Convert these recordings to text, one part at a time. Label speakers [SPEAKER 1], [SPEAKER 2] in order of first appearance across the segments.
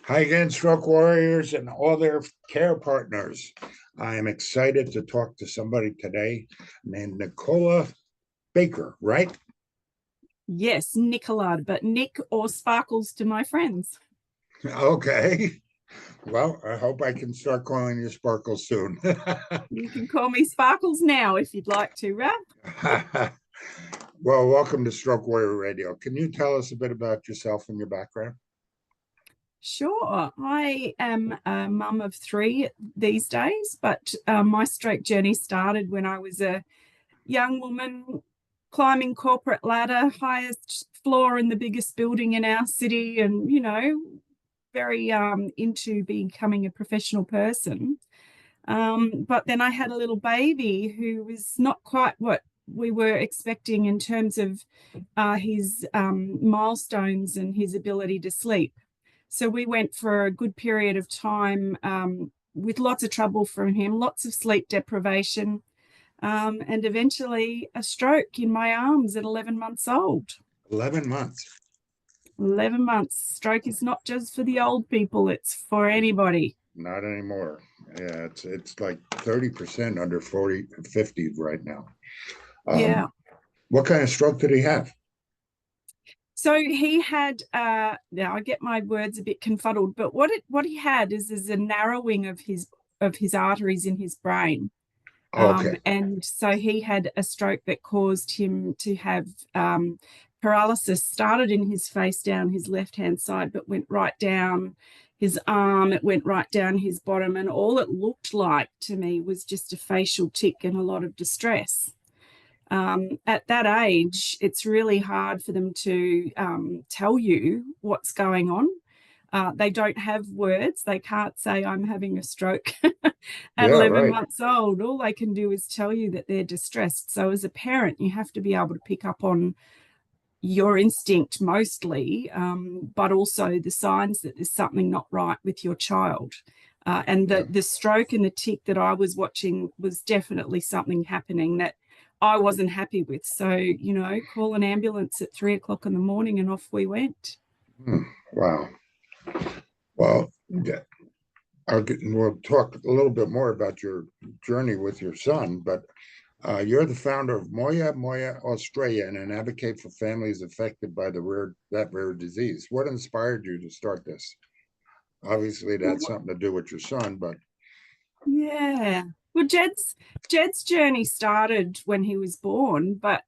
[SPEAKER 1] Hi again, stroke warriors and all their care partners. I am excited to talk to somebody today named Nicola Baker, right?
[SPEAKER 2] Yes, Nicola, but Nick or Sparkles to my friends.
[SPEAKER 1] Okay. Well, I hope I can start calling you Sparkle soon.
[SPEAKER 2] You can call me Sparkles now if you'd like to, Rap.
[SPEAKER 1] Well, welcome to Stroke Warrior Radio. Can you tell us a bit about yourself and your background?
[SPEAKER 2] Sure. I am a mum of three these days, but my stroke journey started when I was a young woman climbing corporate ladder, highest floor in the biggest building in our city, and, very into becoming a professional person. But then I had a little baby who was not quite what we were expecting in terms of his milestones and his ability to sleep. So we went for a good period of time with lots of trouble from him, lots of sleep deprivation, and eventually a stroke in my arms at 11 months old.
[SPEAKER 1] 11 months.
[SPEAKER 2] 11 months. Stroke is not just for the old people, it's for anybody.
[SPEAKER 1] Not anymore. Yeah, it's like 30% under 40, 50 right now.
[SPEAKER 2] Yeah.
[SPEAKER 1] What kind of stroke did he have?
[SPEAKER 2] So he had now I get my words a bit confuddled, but what he had is a narrowing of his arteries in his brain.
[SPEAKER 1] Okay.
[SPEAKER 2] And so he had a stroke that caused him to have paralysis. Started in his face down his left hand side, but went right down his arm. It went right down his bottom, and all it looked like to me was just a facial tic and a lot of distress. At that age, it's really hard for them to tell you what's going on. They don't have words. They can't say, I'm having a stroke at
[SPEAKER 1] Yeah,
[SPEAKER 2] 11
[SPEAKER 1] right.
[SPEAKER 2] months old. All they can do is tell you that they're distressed. So, as a parent, you have to be able to pick up on your instinct mostly, but also the signs that there's something not right with your child. And
[SPEAKER 1] Yeah.
[SPEAKER 2] the stroke and the tick that I was watching was definitely something happening that I wasn't happy with. So, call an ambulance at 3 o'clock in the morning and off we went.
[SPEAKER 1] Wow. Well, yeah, we'll talk a little bit more about your journey with your son, but you're the founder of Moya Moya Australia and an advocate for families affected by that rare disease. What inspired you to start this? Obviously, it had something to do with your son, but
[SPEAKER 2] Yeah. Well, Jed's journey started when he was born, but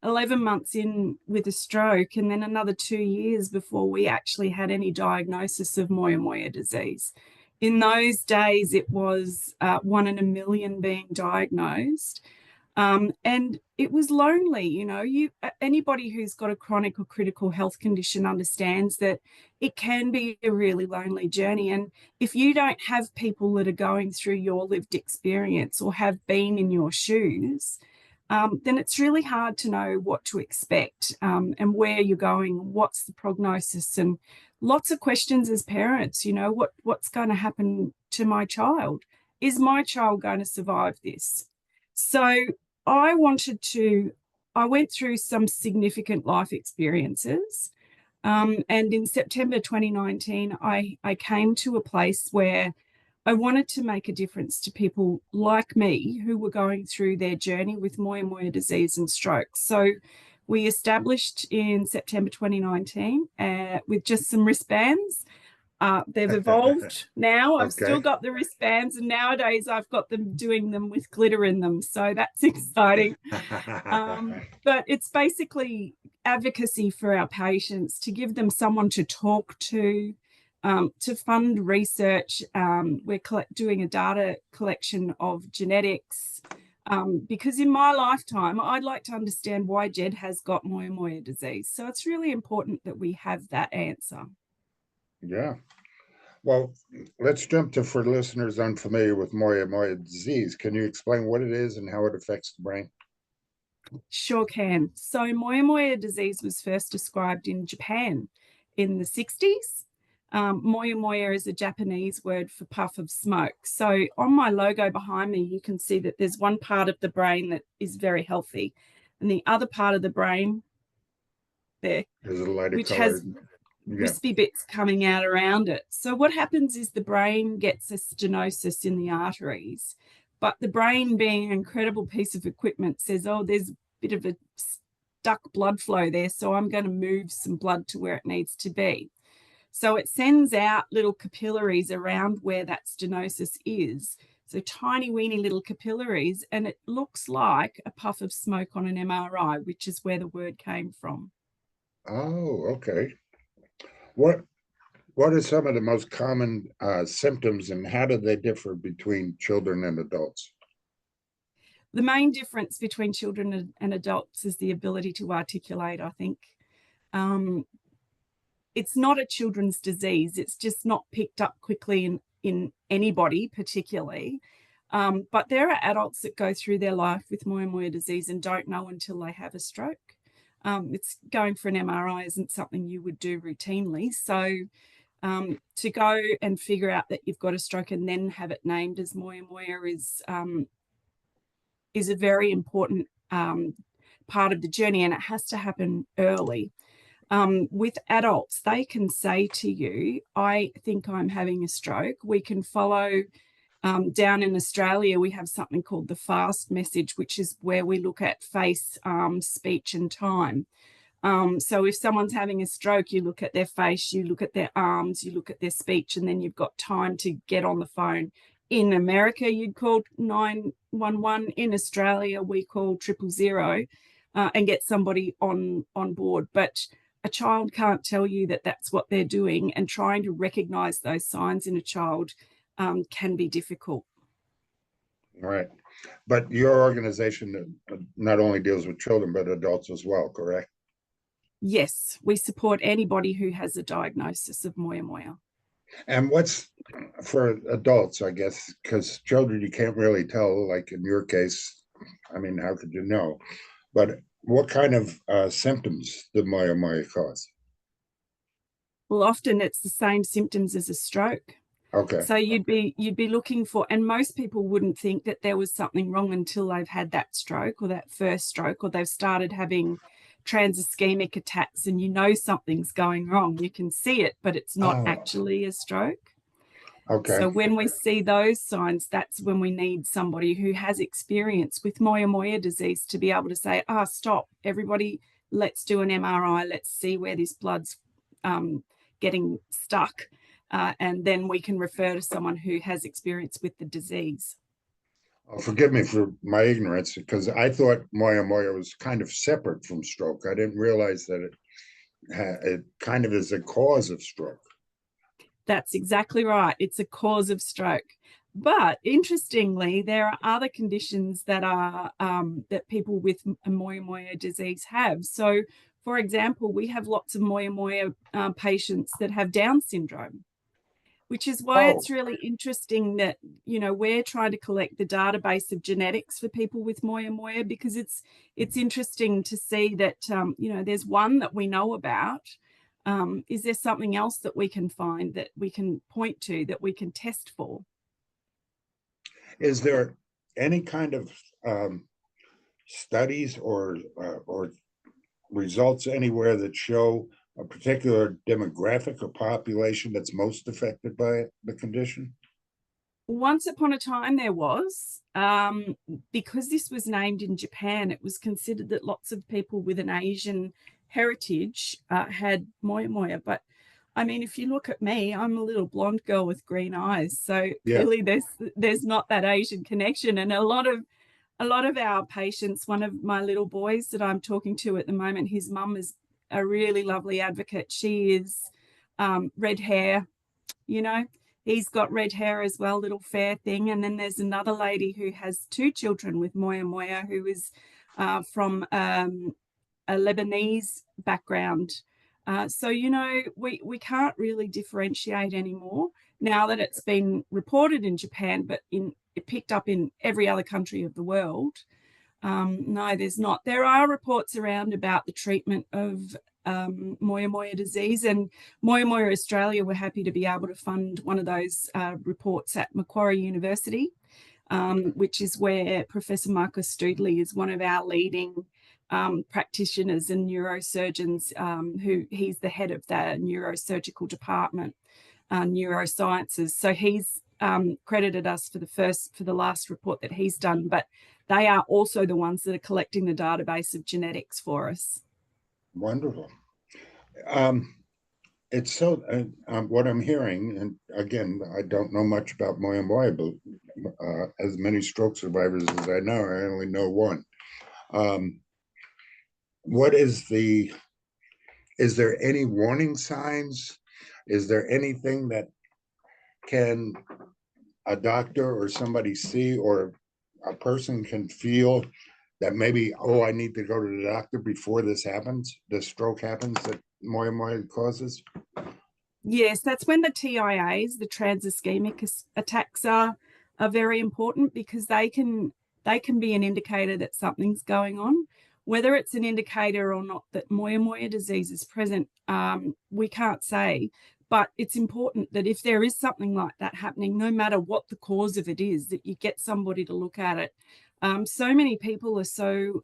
[SPEAKER 2] 11 months in with a stroke, and then another 2 years before we actually had any diagnosis of Moya Moya disease. In those days, it was 1 in a million being diagnosed. And it was lonely. Anybody who's got a chronic or critical health condition understands that it can be a really lonely journey. And if you don't have people that are going through your lived experience or have been in your shoes, then it's really hard to know what to expect, and where you're going, what's the prognosis, and lots of questions as parents. What's going to happen to my child? Is my child going to survive this? So I wanted to, I went through some significant life experiences. And in September 2019, I came to a place where I wanted to make a difference to people like me who were going through their journey with Moya Moya disease and stroke. So we established in September 2019 with just some wristbands. They've evolved now. I've still
[SPEAKER 1] okay.
[SPEAKER 2] got the wristbands, and nowadays I've got them doing them with glitter in them. So that's exciting. But it's basically advocacy for our patients to give them someone to talk to fund research. We're doing a data collection of genetics. Because in my lifetime, I'd like to understand why Jed has got Moya Moya disease. So it's really important that we have that answer.
[SPEAKER 1] Yeah. Well, let's jump to for listeners unfamiliar with Moya Moya disease. Can you explain what it is and how it affects the brain?
[SPEAKER 2] Sure can. So Moya Moya disease was first described in Japan in the 60s. Moya Moya is a Japanese word for puff of smoke. So on my logo behind me, you can see that there's one part of the brain that is very healthy, and the other part of the brain there,
[SPEAKER 1] Is it a lighter
[SPEAKER 2] which has
[SPEAKER 1] colored? Yeah.
[SPEAKER 2] wispy bits coming out around it. So what happens is the brain gets a stenosis in the arteries, but the brain, being an incredible piece of equipment, says, oh, there's a bit of a stuck blood flow there, so I'm going to move some blood to where it needs to be. So it sends out little capillaries around where that stenosis is. So tiny, weeny little capillaries, and it looks like a puff of smoke on an MRI, which is where the word came from.
[SPEAKER 1] Oh, okay. What What are some of the most common symptoms, and how do they differ between children and adults?
[SPEAKER 2] The main difference between children and adults is the ability to articulate, I think. Um, it's not a children's disease. It's just not picked up quickly in anybody particularly. But there are adults that go through their life with Moya Moya disease and don't know until they have a stroke. It's going for an MRI isn't something you would do routinely. So to go and figure out that you've got a stroke and then have it named as Moya Moya is a very important part of the journey, and it has to happen early. With adults, they can say to you, I think I'm having a stroke. We can follow down in Australia, we have something called the FAST message, which is where we look at face, speech, and time. So if someone's having a stroke, you look at their face, you look at their arms, you look at their speech, and then you've got time to get on the phone. In America, you'd call 911. In Australia, we call 000 and get somebody on board. But a child can't tell you that that's what they're doing, and trying to recognize those signs in a child can be difficult.
[SPEAKER 1] Right. But your organization not only deals with children, but adults as well, correct?
[SPEAKER 2] Yes, we support anybody who has a diagnosis of Moya Moya.
[SPEAKER 1] And what's for adults, I guess, because children, you can't really tell, like in your case, I mean, how could you know? But what kind of symptoms did Moya Moya cause?
[SPEAKER 2] Well, often it's the same symptoms as a stroke.
[SPEAKER 1] Okay.
[SPEAKER 2] So you'd be looking for, and most people wouldn't think that there was something wrong until they've had that stroke or that first stroke, or they've started having transischemic attacks, and you know something's going wrong. You can see it, but it's not
[SPEAKER 1] Oh,
[SPEAKER 2] actually a stroke.
[SPEAKER 1] okay.
[SPEAKER 2] So when we see those signs, that's when we need somebody who has experience with Moya Moya disease to be able to say, stop, everybody, let's do an MRI. Let's see where this blood's getting stuck. And then we can refer to someone who has experience with the disease.
[SPEAKER 1] Oh, forgive me for my ignorance, because I thought Moya Moya was kind of separate from stroke. I didn't realize that it kind of is a cause of stroke.
[SPEAKER 2] That's exactly right. It's a cause of stroke. But interestingly, there are other conditions that are that people with Moya Moya disease have. So, for example, we have lots of Moya Moya patients that have Down syndrome, which is why
[SPEAKER 1] Oh,
[SPEAKER 2] it's really interesting that, we're trying to collect the database of genetics for people with Moya Moya, because it's interesting to see that, there's one that we know about. Is there something else that we can find, that we can point to, that we can test for?
[SPEAKER 1] is there any kind of studies or results anywhere that show a particular demographic or population that's most affected by the condition?
[SPEAKER 2] Once upon a time there was, because this was named in Japan, it was considered that lots of people with an Asian heritage had Moya Moya. But I mean, if you look at me, I'm a little blonde girl with green eyes. So
[SPEAKER 1] Yeah.
[SPEAKER 2] clearly there's not that Asian connection. And a lot of our patients, one of my little boys that I'm talking to at the moment, his mum is a really lovely advocate. She is red hair, you know. He's got red hair as well, little fair thing. And then there's another lady who has two children with Moya Moya, who is from a Lebanese background. So, we can't really differentiate anymore now that it's been reported in Japan, but it picked up in every other country of the world. No, there's not. There are reports around about the treatment of Moya Moya disease, and Moya Moya Australia were happy to be able to fund one of those reports at Macquarie University, which is where Professor Marcus Stoodley is one of our leading practitioners and neurosurgeons, who he's the head of the neurosurgical department, neurosciences. So he's credited us for the last report that he's done, but they are also the ones that are collecting the database of genetics for us.
[SPEAKER 1] Wonderful. It's so, what I'm hearing, and again, I don't know much about Moya Moya, but as many stroke survivors as I know, I only know one. What is there any warning signs? Is there anything that can a doctor or somebody see, or a person can feel that maybe, oh, I need to go to the doctor before this happens, the stroke happens that Moya Moya causes?
[SPEAKER 2] Yes, that's when the TIAs, the trans-ischemic attacks, are very important, because they can be an indicator that something's going on. Whether it's an indicator or not that Moya Moya disease is present, we can't say. But it's important that if there is something like that happening, no matter what the cause of it is, that you get somebody to look at it. So many people are so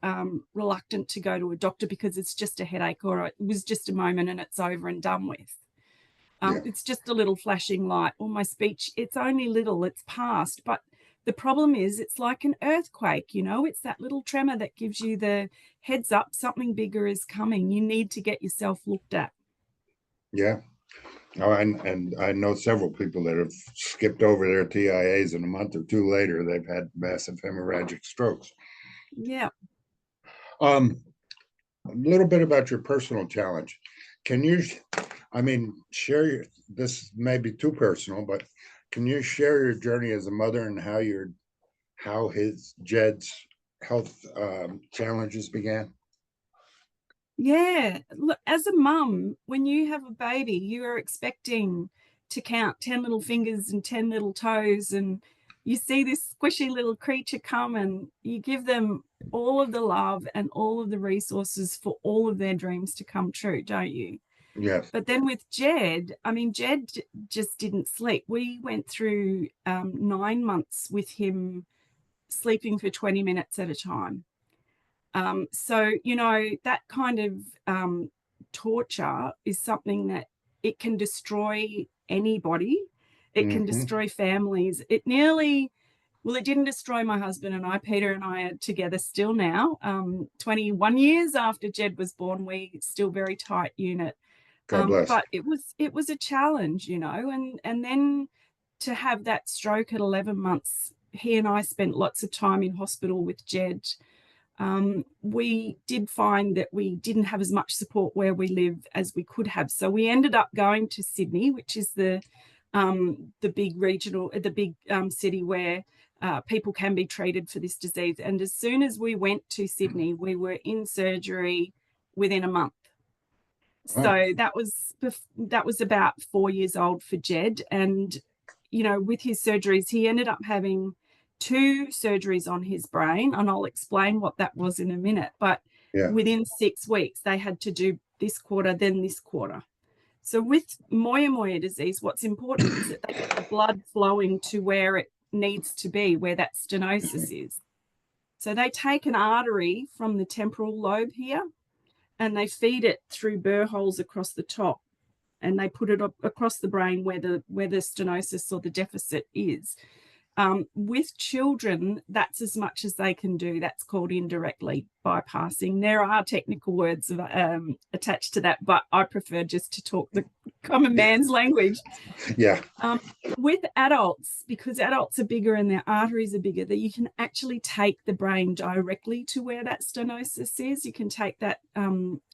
[SPEAKER 2] reluctant to go to a doctor because it's just a headache, or it was just a moment and it's over and done with. It's just a little flashing light, or my speech, it's only little, it's past. But the problem is, it's like an earthquake, it's that little tremor that gives you the heads up, something bigger is coming. You need to get yourself looked at.
[SPEAKER 1] Yeah. Oh, and I know several people that have skipped over their TIAs, and a month or two later, they've had massive hemorrhagic strokes.
[SPEAKER 2] Yeah.
[SPEAKER 1] A little bit about your personal challenge. Can you, share this may be too personal, but can you share your journey as a mother and how Jed's health challenges began?
[SPEAKER 2] Yeah. Look, as a mum, when you have a baby, you are expecting to count 10 little fingers and 10 little toes, and you see this squishy little creature come, and you give them all of the love and all of the resources for all of their dreams to come true, don't you?
[SPEAKER 1] Yes.
[SPEAKER 2] But then with Jed, Jed just didn't sleep. We went through 9 months with him sleeping for 20 minutes at a time. So, that kind of torture is something that it can destroy anybody. It can destroy families. It didn't destroy my husband and I. Peter and I are together still now. 21 years after Jed was born, we still very tight unit.
[SPEAKER 1] God bless.
[SPEAKER 2] But it was a challenge, and then to have that stroke at 11 months, he and I spent lots of time in hospital with Jed. We did find that we didn't have as much support where we live as we could have. So we ended up going to Sydney, which is the big city where people can be treated for this disease. And as soon as we went to Sydney, we were in surgery within a month. So that was about 4 years old for Jed. And, with his surgeries, he ended up having 2 surgeries on his brain. And I'll explain what that was in a minute. But within 6 weeks, they had to do this quarter, then this quarter. So with Moya Moya disease, what's important is that they get the blood flowing to where it needs to be, where that stenosis is. So they take an artery from the temporal lobe here, and they feed it through burr holes across the top, and they put it up across the brain where the stenosis or the deficit is. With children, that's as much as they can do. That's called indirectly bypassing. There are technical words attached to that, but I prefer just to talk the common man's language.
[SPEAKER 1] Yeah.
[SPEAKER 2] With adults, because adults are bigger and their arteries are bigger, that you can actually take the brain directly to where that stenosis is. You can take that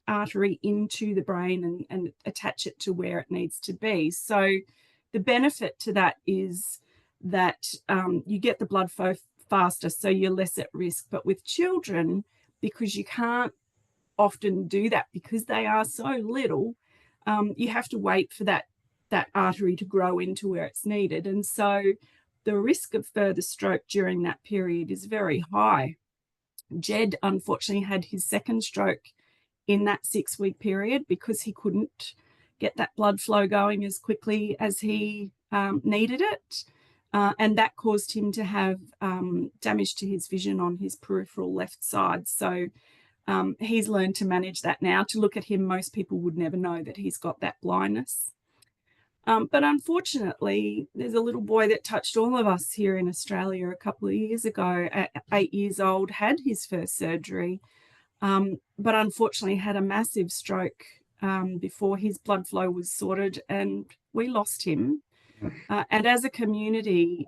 [SPEAKER 2] artery into the brain and attach it to where it needs to be. So the benefit to that is that you get the blood flow faster, so you're less at risk. But with children, because you can't often do that because they are so little, you have to wait for that artery to grow into where it's needed. And so the risk of further stroke during that period is very high. Jed unfortunately had his second stroke in that 6-week period because he couldn't get that blood flow going as quickly as he needed it. And that caused him to have damage to his vision on his peripheral left side. So He's learned to manage that now. To look at him, most people would never know that he's got that blindness. But unfortunately, there's a little boy that touched all of us here in Australia a couple of years ago, at 8 years old, had his first surgery, but unfortunately had a massive stroke before his blood flow was sorted, and we lost him. And as a community,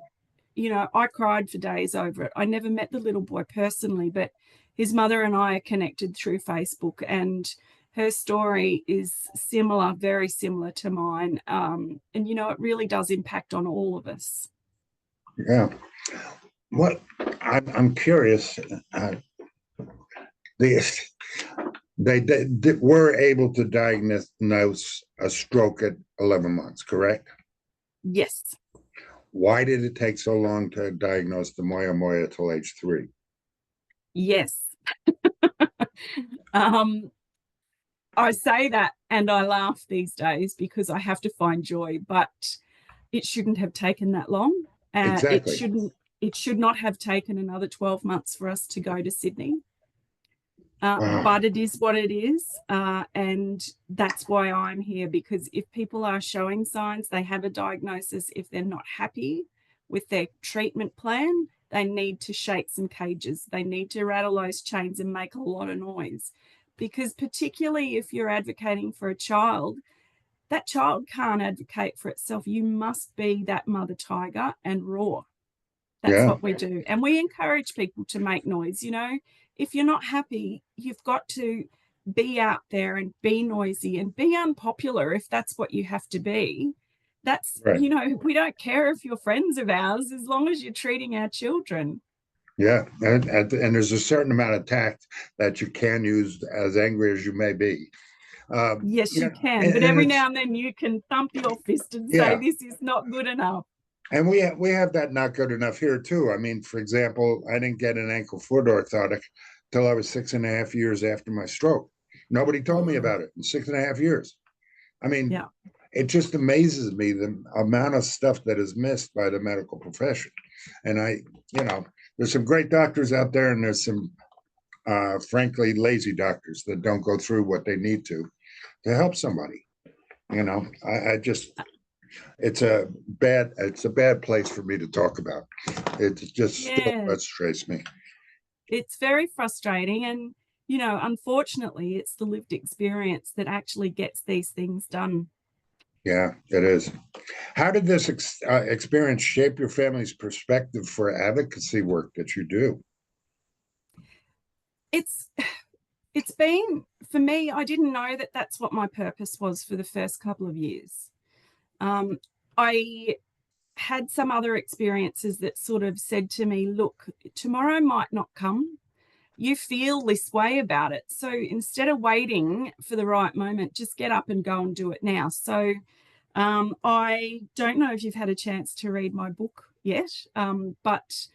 [SPEAKER 2] I cried for days over it. I never met the little boy personally, but his mother and I are connected through Facebook, and her story is similar, very similar to mine. And, it really does impact on all of us.
[SPEAKER 1] Yeah. What I'm curious. They were able to diagnose a stroke at 11 months, correct?
[SPEAKER 2] Yes.
[SPEAKER 1] Why did it take so long to diagnose the Moya Moya till age 3?
[SPEAKER 2] Yes. I say that and I laugh these days because I have to find joy, but it shouldn't have taken that long.
[SPEAKER 1] Exactly.
[SPEAKER 2] It should not have taken another 12 months for us to go to Sydney.
[SPEAKER 1] Wow.
[SPEAKER 2] But it is what it is. And that's why I'm here, because if people are showing signs, they have a diagnosis, if they're not happy with their treatment plan, they need to shake some cages. They need to rattle those chains and make a lot of noise. Because particularly if you're advocating for a child, that child can't advocate for itself. You must be that mother tiger and roar. That's
[SPEAKER 1] Yeah.
[SPEAKER 2] what we do. And we encourage people to make noise. If you're not happy, you've got to be out there and be noisy and be unpopular if that's what you have to be. That's,
[SPEAKER 1] Right.
[SPEAKER 2] We don't care if you're friends of ours as long as you're treating our children.
[SPEAKER 1] Yeah. And there's a certain amount of tact that you can use, as angry as you may be.
[SPEAKER 2] Yes,
[SPEAKER 1] Yeah.
[SPEAKER 2] you can. But
[SPEAKER 1] And
[SPEAKER 2] every
[SPEAKER 1] it's,
[SPEAKER 2] now and then you can thump your fist and say,
[SPEAKER 1] yeah.
[SPEAKER 2] this is not good enough.
[SPEAKER 1] And we have that not good enough here too. I mean, for example, I didn't get an ankle foot orthotic till I was 6.5 years after my stroke. Nobody told me about it in 6.5 years. I mean,
[SPEAKER 2] Yeah.
[SPEAKER 1] it just amazes me the amount of stuff that is missed by the medical profession. And there's some great doctors out there, and there's some, frankly, lazy doctors that don't go through what they need to help somebody. I just, it's a bad place for me to talk about. It just still
[SPEAKER 2] Yeah.
[SPEAKER 1] frustrates me.
[SPEAKER 2] It's very frustrating. And, unfortunately, it's the lived experience that actually gets these things done.
[SPEAKER 1] Yeah, it is. How did this experience shape your family's perspective for advocacy work that you do?
[SPEAKER 2] It's it's been, for me, I didn't know that that's what my purpose was for the first couple of years. I had some other experiences that sort of said to me, look, tomorrow might not come. You feel this way about it. So instead of waiting for the right moment, just get up and go and do it now. So I don't know if you've had a chance to read my book yet, but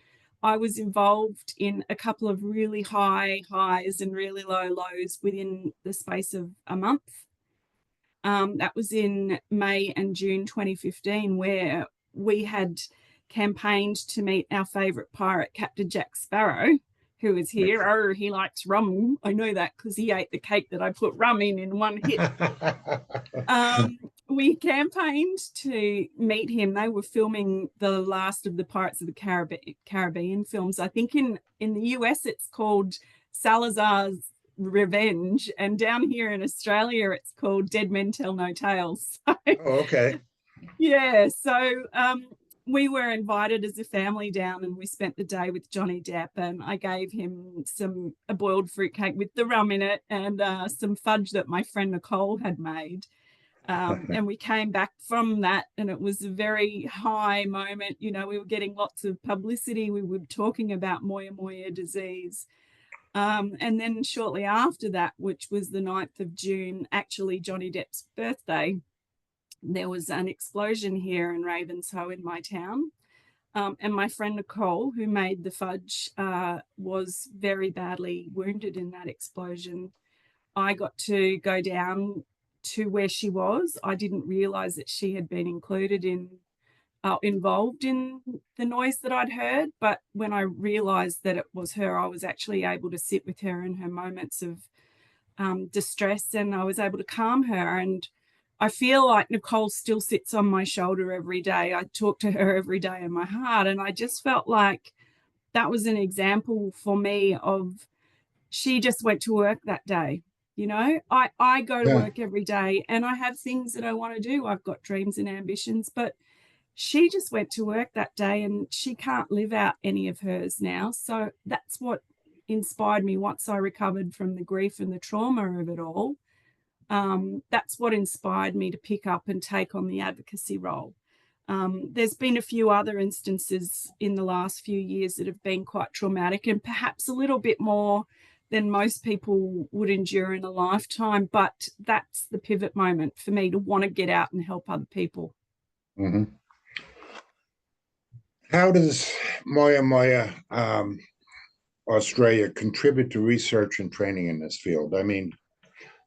[SPEAKER 2] I was involved in a couple of really high highs and really low lows within the space of a month. That was in May and June 2015, where we had campaigned to meet our favourite pirate, Captain Jack Sparrow, who is here. Oh, he likes rum. I know that because he ate the cake that I put rum in one hit. We campaigned to meet him. They were filming the last of the Pirates of the Caribbean films. I think in the US it's called Salazar's Revenge, and down here in Australia it's called Dead Men Tell No Tales.
[SPEAKER 1] Oh, okay.
[SPEAKER 2] Yeah, so we were invited as a family down, and we spent the day with Johnny Depp, and I gave him a boiled fruitcake with the rum in it, and some fudge that my friend Nicole had made. And we came back from that, and it was a very high moment. We were getting lots of publicity. We were talking about Moya Moya disease. And then shortly after that, which was the 9th of June, actually Johnny Depp's birthday, there was an explosion here in Ravenshoe in my town. And my friend Nicole, who made the fudge, was very badly wounded in that explosion. I got to go down to where she was. I didn't realize that she had been included in involved in the noise that I'd heard. But when I realized that it was her, I was actually able to sit with her in her moments of distress, and I was able to calm her. And I feel like Nicole still sits on my shoulder every day. I talk to her every day in my heart. And I just felt like that was an example for me of, she just went to work that day. You know, I go to
[SPEAKER 1] Yeah.
[SPEAKER 2] work every day and I have things that I want to do. I've got dreams and ambitions, but she just went to work that day and she can't live out any of hers now. So that's what inspired me once I recovered from the grief and the trauma of it all. That's what inspired me to pick up and take on the advocacy role. There's been a few other instances in the last few years that have been quite traumatic and perhaps a little bit more than most people would endure in a lifetime. But that's the pivot moment for me to want to get out and help other people.
[SPEAKER 1] Mhm. How does Moya Moya Australia contribute to research and training in this field? I mean,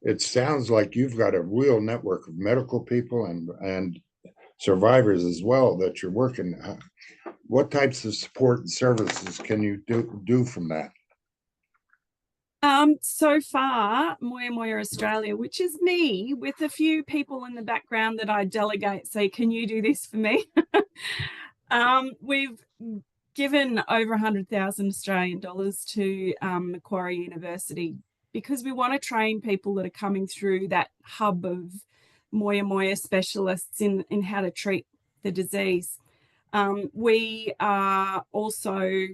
[SPEAKER 1] it sounds like you've got a real network of medical people and survivors as well that you're working. What types of support and services can you do from that?
[SPEAKER 2] So far, Moya Moya Australia, which is me with a few people in the background that I delegate, say, can you do this for me? We've given over 100,000 Australian dollars to Macquarie University because we want to train people that are coming through that hub of Moya Moya specialists in how to treat the disease. We are also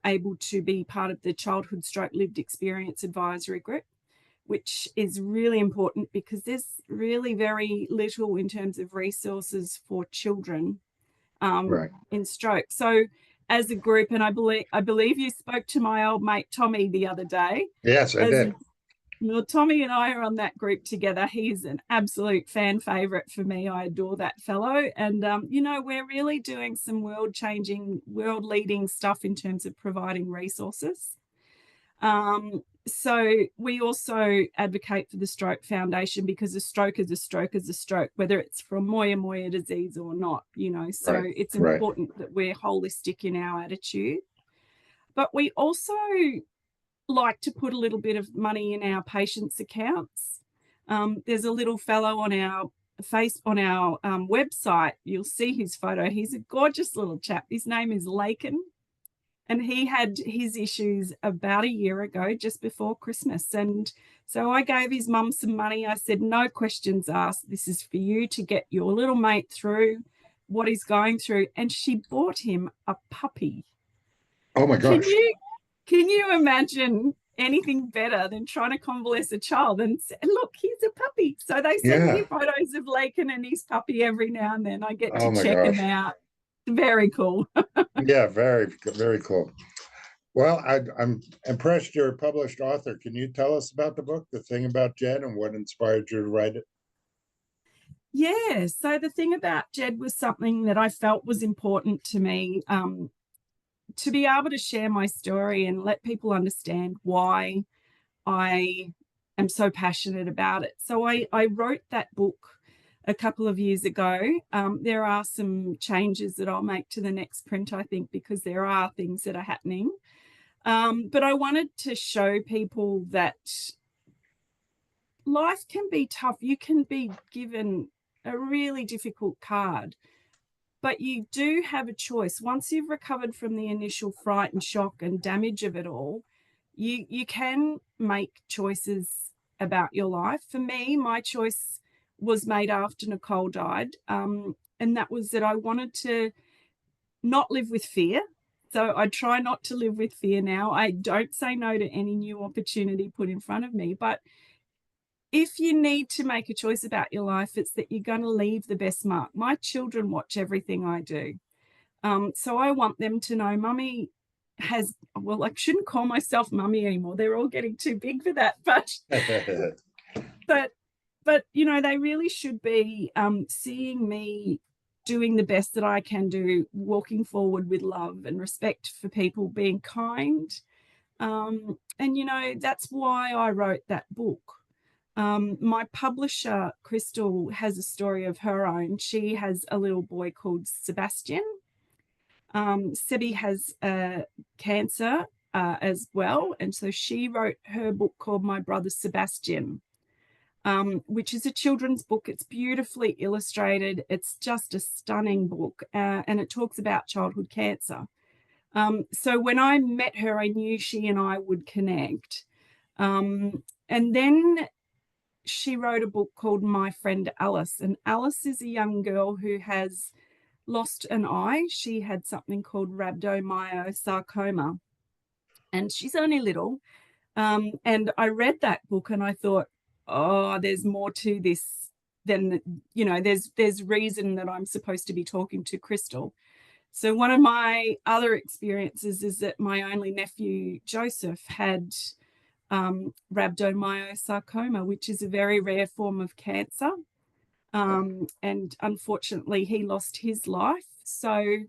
[SPEAKER 2] able to be part of the Childhood Stroke Lived Experience Advisory Group, which is really important because there's really very little in terms of resources for children
[SPEAKER 1] Right.
[SPEAKER 2] in stroke. So as a group, and I believe you spoke to my old mate Tommy the other day.
[SPEAKER 1] Yes, I
[SPEAKER 2] As
[SPEAKER 1] did.
[SPEAKER 2] well, Tommy and I are on that group together. He's an absolute fan favorite for me. I adore that fellow. And, we're really doing some world-changing, world-leading stuff in terms of providing resources. So we also advocate for the Stroke Foundation because a stroke is a stroke is a stroke, whether it's from Moya Moya disease or not, So
[SPEAKER 1] Right.
[SPEAKER 2] it's
[SPEAKER 1] Right.
[SPEAKER 2] important that we're holistic in our attitude. But we also like to put a little bit of money in our patients' accounts. There's a little fellow on our website. You'll see his photo. He's a gorgeous little chap. His name is Laken, and he had his issues about a year ago, just before Christmas. And so I gave his mum some money. I said, no questions asked. This is for you to get your little mate through what he's going through. And she bought him a puppy.
[SPEAKER 1] Oh my
[SPEAKER 2] Can
[SPEAKER 1] gosh.
[SPEAKER 2] you can you imagine anything better than trying to convalesce a child and say, look, here's a puppy? So they send me
[SPEAKER 1] Yeah.
[SPEAKER 2] photos of Laken and his puppy every now and then. I get to
[SPEAKER 1] Oh my
[SPEAKER 2] check him
[SPEAKER 1] gosh.
[SPEAKER 2] out. Very cool.
[SPEAKER 1] Yeah, very, very cool. Well, I'm impressed you're a published author. Can you tell us about the book, The Thing About Jed, and what inspired you to write it?
[SPEAKER 2] Yeah. So the thing about Jed was something that I felt was important to me, to be able to share my story and let people understand why I am so passionate about it. So I wrote that book a couple of years ago. There are some changes that I'll make to the next print, I think, because there are things that are happening. But I wanted to show people that life can be tough. You can be given a really difficult card, but you do have a choice. Once you've recovered from the initial fright and shock and damage of it all, you can make choices about your life. For me, my choice was made after Nicole died, and that was that I wanted to not live with fear. So I try not to live with fear now. I don't say no to any new opportunity put in front of me, but if you need to make a choice about your life, it's that you're going to leave the best mark. My children watch everything I do. So I want them to know mummy has, well, I shouldn't call myself mummy anymore. They're all getting too big for that. But they really should be seeing me doing the best that I can do, walking forward with love and respect for people, being kind. And that's why I wrote that book. My publisher, Crystal, has a story of her own. She has a little boy called Sebastian. Sebi has cancer as well. And so she wrote her book called My Brother Sebastian, which is a children's book. It's beautifully illustrated. It's just a stunning book. And it talks about childhood cancer. So when I met her, I knew she and I would connect. And then she wrote a book called My Friend Alice. And Alice is a young girl who has lost an eye. She had something called rhabdomyosarcoma. And she's only little. And I read that book and I thought, oh, there's more to this than, there's reason that I'm supposed to be talking to Crystal. So one of my other experiences is that my only nephew, Joseph, had rhabdomyosarcoma, which is a very rare form of cancer. And unfortunately, he lost his life. So,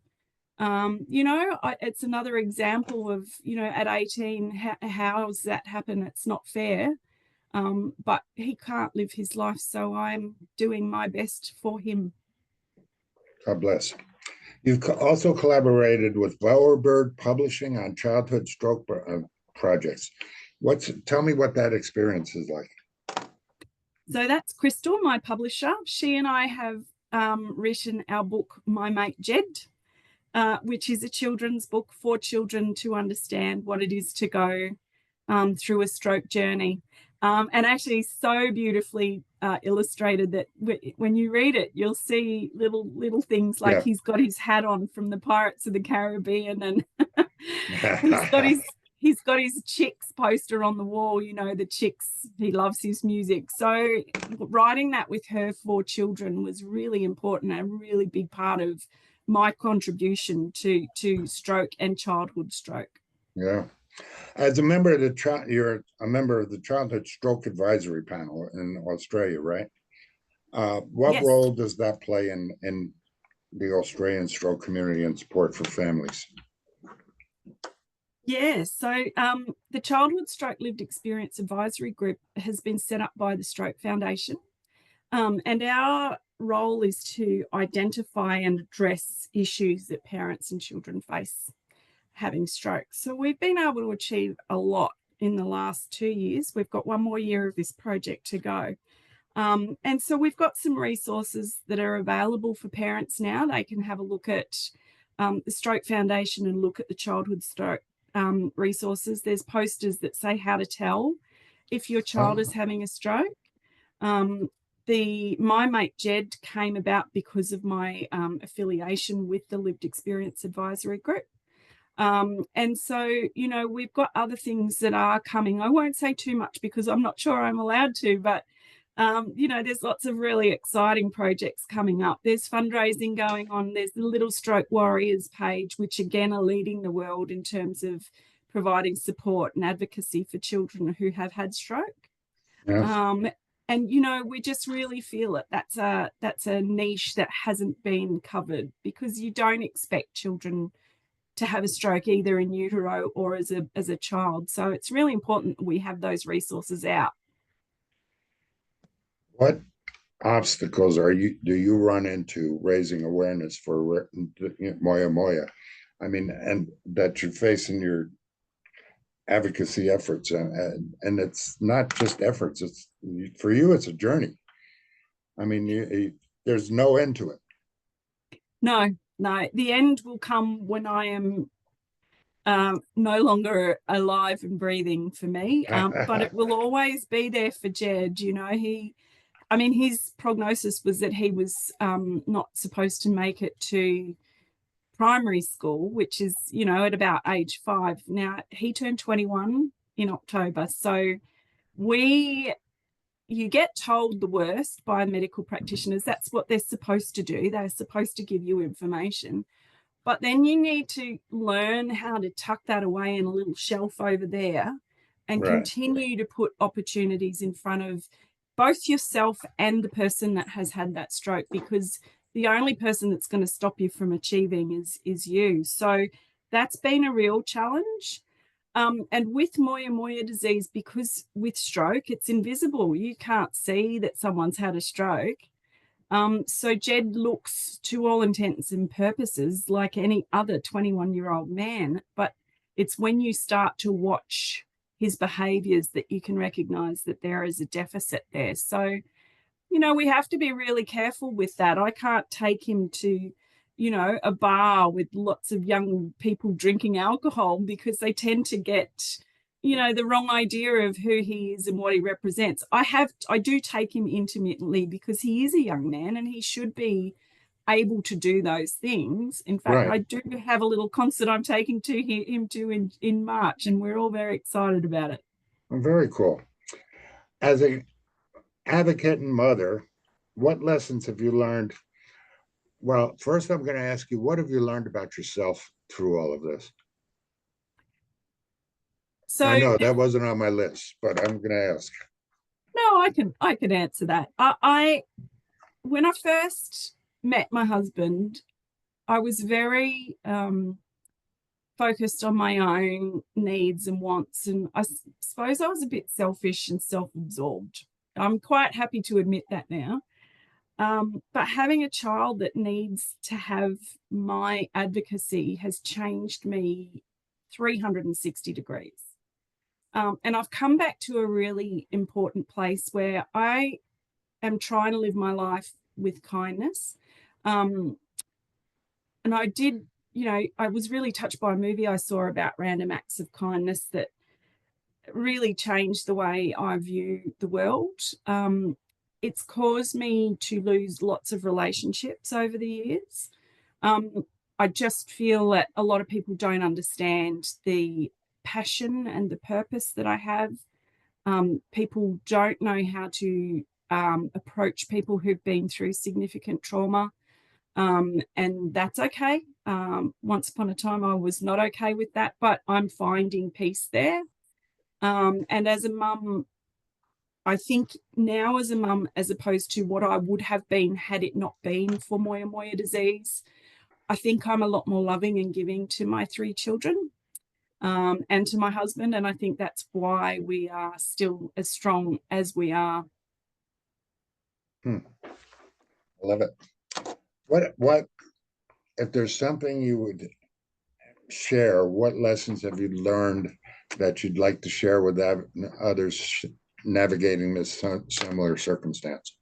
[SPEAKER 2] it's another example of, at 18, how does that happen? It's not fair. But he can't live his life. So I'm doing my best for him.
[SPEAKER 1] God bless. You've also collaborated with Bowerbird Publishing on childhood stroke projects. Tell me what that experience is like.
[SPEAKER 2] So that's Crystal, my publisher. She and I have written our book, My Mate Jed, which is a children's book for children to understand what it is to go through a stroke journey. And actually so beautifully illustrated that when you read it, you'll see little things like he's got his hat on from the Pirates of the Caribbean, and he's got his Chicks poster on the wall, the Chicks, he loves his music. So writing that with her for children was really important, a really big part of my contribution to stroke and childhood stroke.
[SPEAKER 1] Yeah. As a member of you're a member of the Childhood Stroke Advisory Panel in Australia, right? What role does that play in the Australian stroke community and support for families?
[SPEAKER 2] Yeah, so the Childhood Stroke Lived Experience Advisory Group has been set up by the Stroke Foundation. And our role is to identify and address issues that parents and children face having strokes. So we've been able to achieve a lot in the last 2 years. We've got one more year of this project to go. And so we've got some resources that are available for parents now. They can have a look at the Stroke Foundation and look at the childhood stroke resources. There's posters that say how to tell if your child is having a stroke. The My Mate Jed came about because of my affiliation with the Lived Experience Advisory Group. And so, we've got other things that are coming. I won't say too much because I'm not sure I'm allowed to, but, there's lots of really exciting projects coming up. There's fundraising going on. There's the Little Stroke Warriors page, which again are leading the world in terms of providing support and advocacy for children who have had stroke. Yes. And, we just really feel it. That's a niche that hasn't been covered because you don't expect children to have a stroke either in utero or as a child. So it's really important that we have those resources out.
[SPEAKER 1] What obstacles do you run into raising awareness for Moya Moya? I mean, and that you face in your advocacy efforts, and it's not just efforts. It's for you. It's a journey. I mean, there's no end to it.
[SPEAKER 2] No. The end will come when I am no longer alive and breathing for me, but it will always be there for Jed. His prognosis was that he was not supposed to make it to primary school, which is, at about age 5. Now, he turned 21 in October. So you get told the worst by medical practitioners. That's what they're supposed to do. They're supposed to give you information. But then you need to learn how to tuck that away in a little shelf over there and continue to put opportunities in front of both yourself and the person that has had that stroke, because the only person that's going to stop you from achieving is you. So that's been a real challenge. And with Moya Moya disease, because with stroke, it's invisible. You can't see that someone's had a stroke. So Jed looks, to all intents and purposes, like any other 21-year-old man, but it's when you start to watch his behaviors that you can recognize that there is a deficit there. So, we have to be really careful with that. I can't take him to, a bar with lots of young people drinking alcohol, because they tend to get, the wrong idea of who he is and what he represents. I do take him intermittently, because he is a young man and he should be able to do those things. In fact,
[SPEAKER 1] Right.
[SPEAKER 2] I do have a little concert I'm taking him to in March, and we're all very excited about it.
[SPEAKER 1] Very cool. As a advocate and mother, what lessons have you learned? Well, first I'm going to ask you, what have you learned about yourself through all of this? I
[SPEAKER 2] So
[SPEAKER 1] know that wasn't on my list, but I'm going to ask.
[SPEAKER 2] no, I can answer that. I when I first met my husband, I was very focused on my own needs and wants, and I suppose I was a bit selfish and self-absorbed. I'm quite happy to admit that now. But having a child that needs to have my advocacy has changed me 360 degrees. And I've come back to a really important place where I am trying to live my life with kindness. And I was really touched by a movie I saw about random acts of kindness that really changed the way I view the world. It's caused me to lose lots of relationships over the years. I just feel that a lot of people don't understand the passion and the purpose that I have. People don't know how to approach people who've been through significant trauma. And that's okay. Once upon a time, I was not okay with that, but I'm finding peace there. And as a mum, I think now as a mum, as opposed to what I would have been had it not been for Moya Moya disease, I think I'm a lot more loving and giving to my 3 children, and to my husband. And I think that's why we are still as strong as we are.
[SPEAKER 1] Hmm, I love it. If there's something you would share, what lessons have you learned that you'd like to share with others navigating this similar circumstance?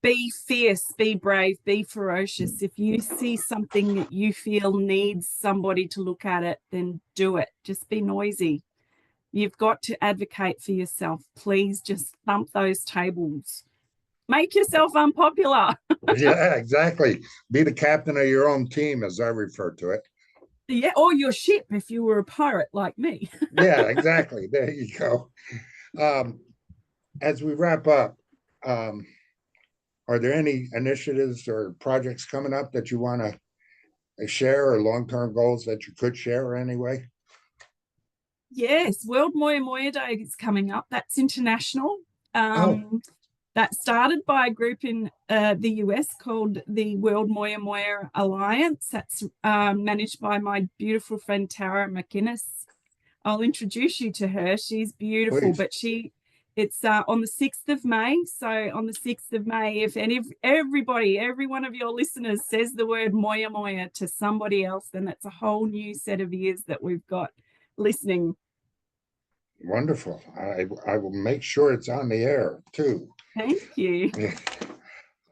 [SPEAKER 2] Be fierce, be brave, be ferocious. If you see something that you feel needs somebody to look at it, then do it. Just be noisy. You've got to advocate for yourself. Please just thump those tables. Make yourself unpopular.
[SPEAKER 1] Yeah, exactly. Be the captain of your own team, as I refer to it.
[SPEAKER 2] Yeah, or your ship if you were a pirate like me.
[SPEAKER 1] Yeah, exactly. There you go. Um, as we wrap up, um, are there any initiatives or projects coming up that you want to share, or long-term goals that you could share anyway?
[SPEAKER 2] Yes, World Moya Moya Day is coming up. That's international.
[SPEAKER 1] Oh,
[SPEAKER 2] That started by a group in the US called the World Moya Moya Alliance. That's managed by my beautiful friend Tara McInnes. I'll introduce you to her. She's beautiful,
[SPEAKER 1] please.
[SPEAKER 2] but it's on the 6th of May. So on the 6th of May, if every one of your listeners says the word Moya Moya to somebody else, then that's a whole new set of ears that we've got listening.
[SPEAKER 1] Wonderful. I will make sure it's on the air too.
[SPEAKER 2] Thank you.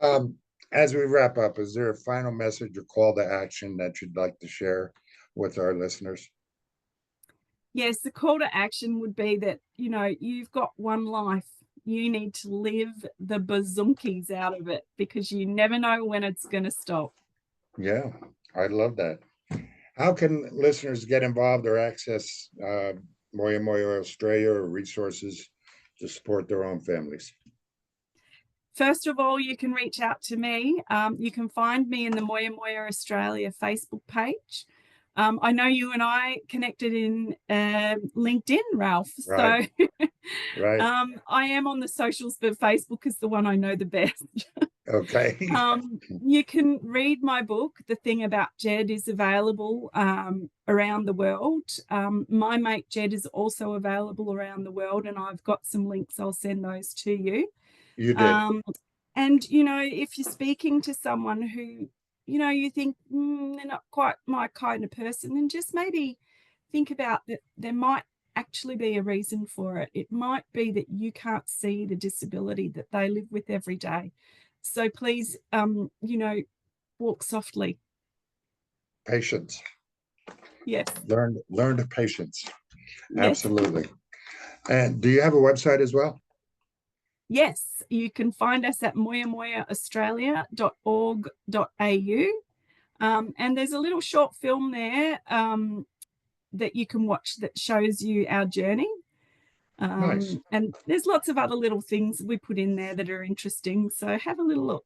[SPEAKER 1] Um, as we wrap up, is there a final message or call to action that you'd like to share with our listeners?
[SPEAKER 2] Yes, the call to action would be that, you've got one life. You need to live the bazunkies out of it, because you never know when it's going to stop.
[SPEAKER 1] Yeah, I love that. How can listeners get involved or access Moya Moya Australia or resources to support their own families?
[SPEAKER 2] First of all, you can reach out to me. You can find me in the Moya Moya Australia Facebook page. I know you and I connected in LinkedIn, Ralph. So
[SPEAKER 1] Right, right.
[SPEAKER 2] I am on the socials, but Facebook is the one I know the best.
[SPEAKER 1] Okay.
[SPEAKER 2] You can read my book. The Thing About Jed is available around the world. My Mate Jed is also available around the world, and I've got some links. I'll send those to you.
[SPEAKER 1] You did.
[SPEAKER 2] Um, and, you know, if you're speaking to someone who, you know, you think they're not quite my kind of person, then just maybe think about that there might actually be a reason for it. It might be that you can't see the disability that they live with every day. So please, you know, walk softly.
[SPEAKER 1] Patience.
[SPEAKER 2] Yes,
[SPEAKER 1] Learned patience.
[SPEAKER 2] yes,
[SPEAKER 1] Absolutely. And do you have a website as well?
[SPEAKER 2] yes. You can find us at moyamoyaaustralia.org.au. And there's a little short film there that you can watch that shows you our journey.
[SPEAKER 1] Nice.
[SPEAKER 2] And there's lots of other little things we put in there that are interesting. So have a little look.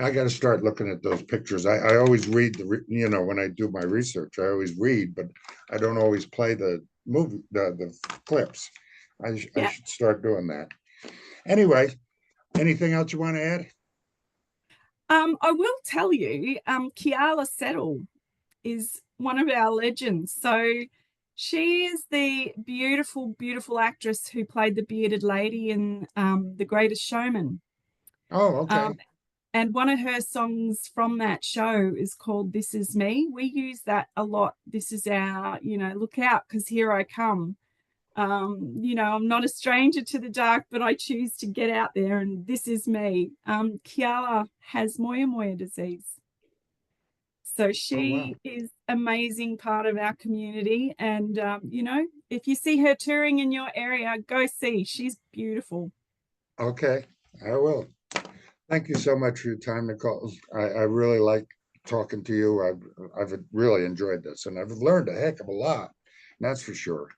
[SPEAKER 1] I got to start looking at those pictures. I always read you know, when I do my research, I always read, but I don't always play the movie, the clips. I
[SPEAKER 2] Yeah.
[SPEAKER 1] should start doing that. Anyway, anything else you want to add?
[SPEAKER 2] I will tell you, Kiala Settle is one of our legends. So she is the beautiful, beautiful actress who played the bearded lady in The Greatest Showman.
[SPEAKER 1] Oh,
[SPEAKER 2] Um,
[SPEAKER 1] okay.
[SPEAKER 2] and one of her songs from that show is called This Is Me. We use that a lot. This is our, you know, look out because here I come. You know, I'm not a stranger to the dark, but I choose to get out there, and this is me. Kiala has Moya Moya disease. So
[SPEAKER 1] Oh, wow.
[SPEAKER 2] she is amazing part of our community. And, you know, if you see her touring in your area, go see. She's beautiful.
[SPEAKER 1] Okay, I will. Thank you so much for your time, Nicole. I really like talking to you. I've really enjoyed this, and I've learned a heck of a lot. That's for sure.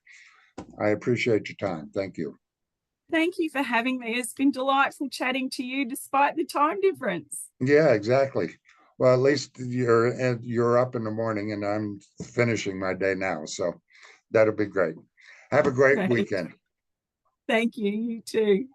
[SPEAKER 1] I appreciate your time. Thank you.
[SPEAKER 2] Thank you for having me. It's been delightful chatting to you despite the time difference.
[SPEAKER 1] Yeah, exactly. Well, at least you're up in the morning, and I'm finishing my day now, so that'll be great. Have a great
[SPEAKER 2] Great.
[SPEAKER 1] weekend.
[SPEAKER 2] Thank you. You too.